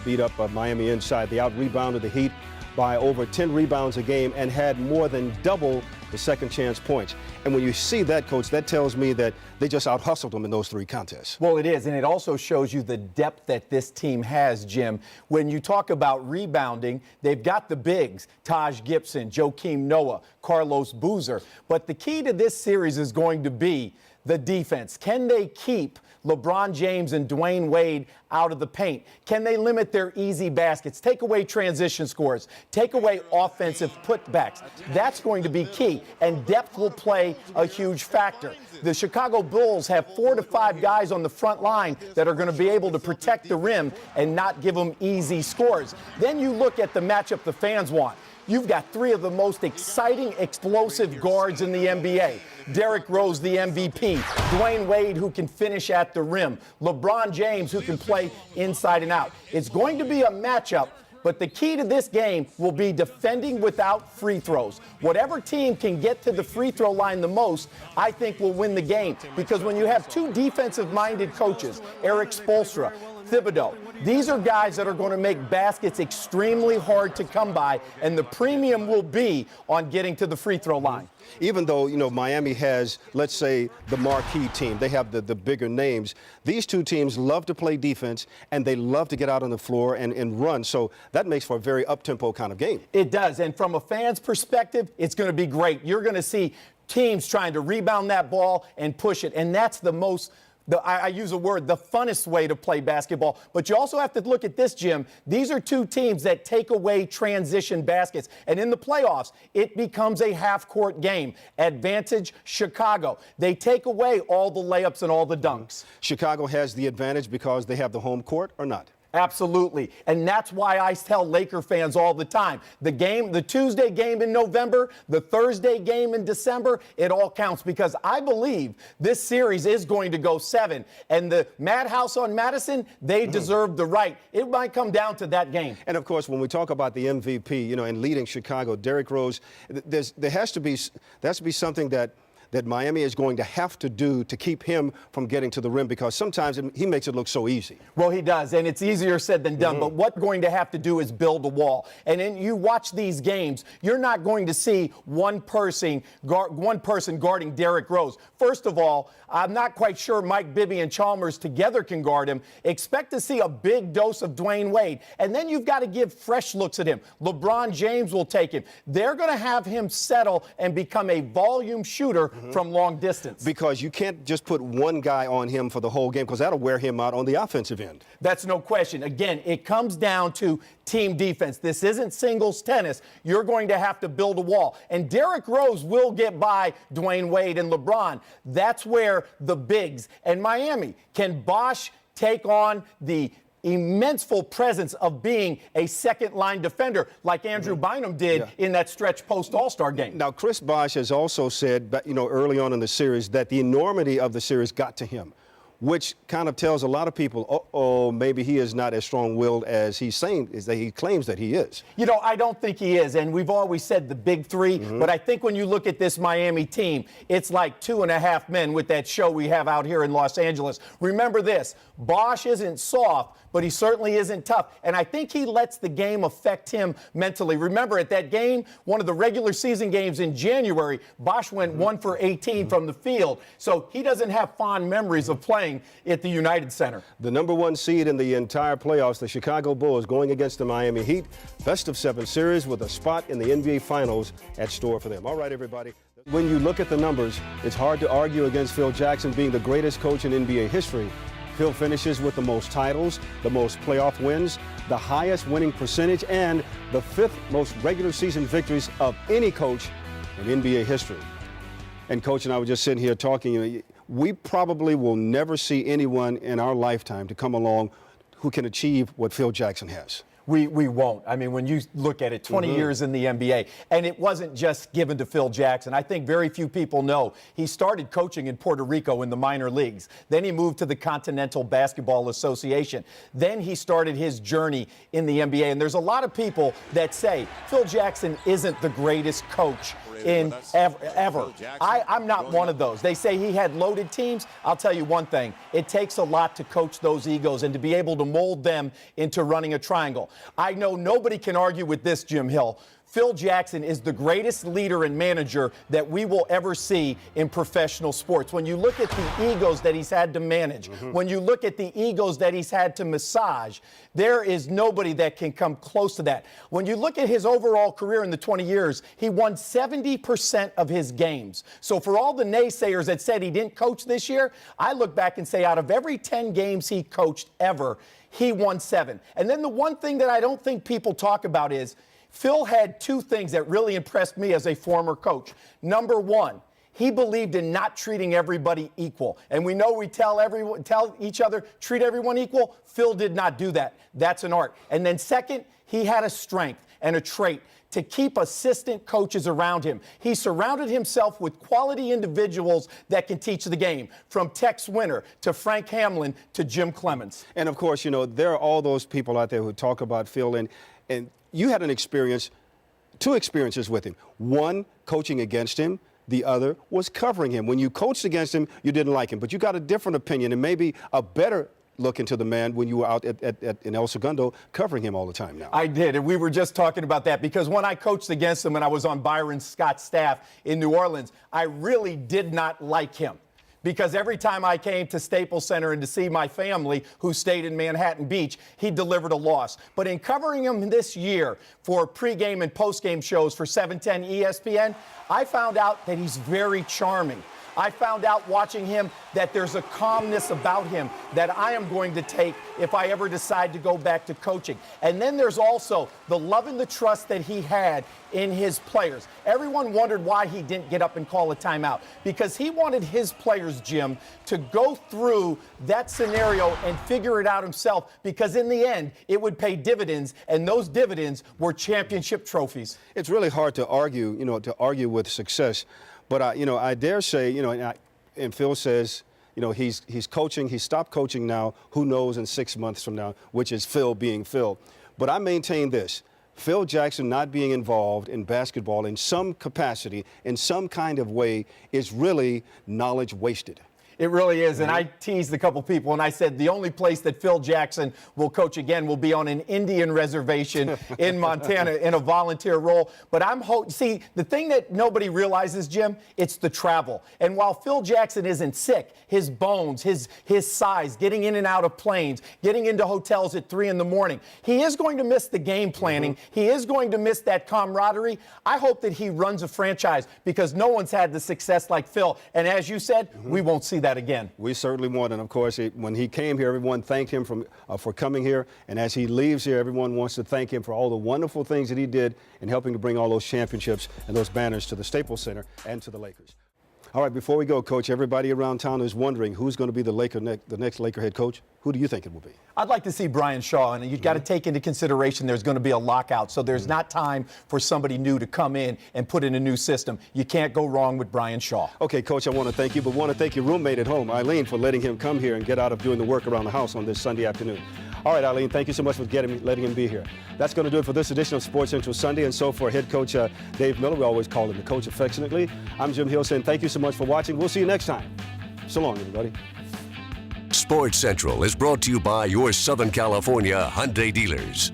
beat up Miami inside. They out-rebounded the Heat by over 10 rebounds a game and had more than double the second chance points. And when you see that, Coach, that tells me that they just out-hustled them in those three contests. Well, it is, and it also shows you the depth that this team has, Jim. When you talk about rebounding, they've got the bigs, Taj Gibson, Joakim Noah, Carlos Boozer. But the key to this series is going to be the defense. Can they keep LeBron James and Dwayne Wade out of the paint? Can they limit their easy baskets? Take away transition scores. Take away offensive putbacks. That's going to be key, and depth will play a huge factor. The Chicago Bulls have 4 to 5 guys on the front line that are going to be able to protect the rim and not give them easy scores. Then you look at the matchup the fans want. You've got 3 of the most exciting, explosive guards in the NBA. Derrick Rose, the MVP. Dwayne Wade, who can finish at the rim. LeBron James, who can play inside and out. It's going to be a matchup, but the key to this game will be defending without free throws. Whatever team can get to the free throw line the most, I think will win the game. Because when you have 2 defensive-minded coaches, Eric Spoelstra, Thibodeau, these are guys that are going to make baskets extremely hard to come by, and the premium will be on getting to the free throw line. Even though, Miami has, let's say, the marquee team, they have the bigger names, these two teams love to play defense, and they love to get out on the floor and run. So that makes for a very up-tempo kind of game. It does, and from a fan's perspective, it's going to be great. You're going to see teams trying to rebound that ball and push it, and that's the most I use a word, the funnest way to play basketball. But you also have to look at this, Jim. These are 2 teams that take away transition baskets. And in the playoffs, it becomes a half-court game. Advantage Chicago. They take away all the layups and all the dunks. Chicago has the advantage because they have the home court or not? Absolutely. And that's why I tell Laker fans all the time, the Tuesday game in November, the Thursday game in December, it all counts, because I believe this series is going to go 7. And the Madhouse on Madison, they deserve the right. It might come down to that game. And, of course, when we talk about the MVP, and leading Chicago, Derrick Rose, there has to be something that Miami is going to have to do to keep him from getting to the rim, because sometimes he makes it look so easy. Well, he does, and it's easier said than done. But what going to have to do is build a wall. And then you watch these games, you're not going to see one person guarding Derrick Rose. First of all, I'm not quite sure Mike Bibby and Chalmers together can guard him. Expect to see a big dose of Dwayne Wade. And then you've got to give fresh looks at him. LeBron James will take him. They're going to have him settle and become a volume shooter from long distance. Because you can't just put one guy on him for the whole game, because that'll wear him out on the offensive end. That's no question. Again, it comes down to team defense. This isn't singles tennis. You're going to have to build a wall. And Derrick Rose will get by Dwayne Wade and LeBron. That's where the bigs and Miami. Can Bosh take on the immense full presence of being a second-line defender like Andrew Bynum did in that stretch post-All-Star game? Now, Chris Bosh has also said, early on in the series, that the enormity of the series got to him, which kind of tells a lot of people, maybe he is not as strong-willed as he claims that he is. I don't think he is, and we've always said the big 3, but I think when you look at this Miami team, it's like 2.5 men with that show we have out here in Los Angeles. Remember this, Bosh isn't soft, but he certainly isn't tough, and I think he lets the game affect him mentally. Remember, at that game, one of the regular season games in January, Bosh went 1 for 18 from the field, so he doesn't have fond memories of playing at the United Center. The number 1 seed in the entire playoffs, the Chicago Bulls, going against the Miami Heat. Best of 7 series with a spot in the NBA Finals at store for them. All right, everybody. When you look at the numbers, it's hard to argue against Phil Jackson being the greatest coach in NBA history. Phil finishes with the most titles, the most playoff wins, the highest winning percentage, and the 5th most regular season victories of any coach in NBA history. And Coach and I were just sitting here talking. We probably will never see anyone in our lifetime to come along who can achieve what Phil Jackson has. We won't. I mean, when you look at it, 20 years in the NBA, and it wasn't just given to Phil Jackson. I think very few people know he started coaching in Puerto Rico in the minor leagues. Then he moved to the Continental Basketball Association. Then he started his journey in the NBA. And there's a lot of people that say Phil Jackson isn't the greatest coach in ever. I'm not one of those. They say he had loaded teams. I'll tell you one thing. It takes a lot to coach those egos and to be able to mold them into running a triangle. I know nobody can argue with this, Jim Hill. Phil Jackson is the greatest leader and manager that we will ever see in professional sports. When you look at the egos that he's had to manage, when you look at the egos that he's had to massage, there is nobody that can come close to that. When you look at his overall career in the 20 years, he won 70% of his games. So for all the naysayers that said he didn't coach this year, I look back and say out of every 10 games he coached ever, he won 7. And then the one thing that I don't think people talk about is Phil had 2 things that really impressed me as a former coach. Number 1, he believed in not treating everybody equal. And we know we tell each other, treat everyone equal. Phil did not do that. That's an art. And then second, he had a strength and a trait to keep assistant coaches around him. He surrounded himself with quality individuals that can teach the game, from Tex Winter to Frank Hamlin to Jim Clemens. And, of course, you know, there are all those people out there who talk about Phil, and you had an experience, 2 experiences with him. One, coaching against him. The other was covering him. When you coached against him, you didn't like him, but you got a different opinion and maybe a better look into the man when you were out in El Segundo covering him all the time now. I did, and we were just talking about that because when I coached against him and I was on Byron Scott's staff in New Orleans, I really did not like him. Because every time I came to Staples Center and to see my family who stayed in Manhattan Beach, he delivered a loss. But in covering him this year for pregame and postgame shows for 710 ESPN, I found out that he's very charming. I found out watching him that there's a calmness about him that I am going to take if I ever decide to go back to coaching. And then there's also the love and the trust that he had in his players. Everyone wondered why he didn't get up and call a timeout, because he wanted his players, Jim, to go through that scenario and figure it out himself, because in the end, it would pay dividends, and those dividends were championship trophies. It's really hard to argue, to argue with success. But, I dare say, and Phil says, he's coaching. He stopped coaching now. Who knows in 6 months from now, which is Phil being Phil. But I maintain this. Phil Jackson not being involved in basketball in some capacity, in some kind of way, is really knowledge wasted. It really is, and I teased a couple people, and I said the only place that Phil Jackson will coach again will be on an Indian reservation in Montana in a volunteer role. But see, the thing that nobody realizes, Jim, it's the travel. And while Phil Jackson isn't sick, his bones, his size, getting in and out of planes, getting into hotels at 3 in the morning, he is going to miss the game planning. He is going to miss that camaraderie. I hope that he runs a franchise, because no one's had the success like Phil. And as you said, we won't see that again. We certainly won't. And of course, when he came here, everyone thanked him for coming here. And as he leaves here, everyone wants to thank him for all the wonderful things that he did in helping to bring all those championships and those banners to the Staples Center and to the Lakers. All right, before we go, Coach, everybody around town is wondering who's going to be the next Laker head coach. Who do you think it will be? I'd like to see Brian Shaw, and you've got to take into consideration there's going to be a lockout, so there's not time for somebody new to come in and put in a new system. You can't go wrong with Brian Shaw. Okay, Coach, I want to thank you, but want to thank your roommate at home, Eileen, for letting him come here and get out of doing the work around the house on this Sunday afternoon. All right, Eileen, thank you so much for letting him be here. That's going to do it for this edition of Sports Central Sunday. And so for head coach Dave Miller, we always call him the coach affectionately, I'm Jim Hill saying thank you so much for watching. We'll see you next time. So long, everybody. Sports Central is brought to you by your Southern California Hyundai dealers.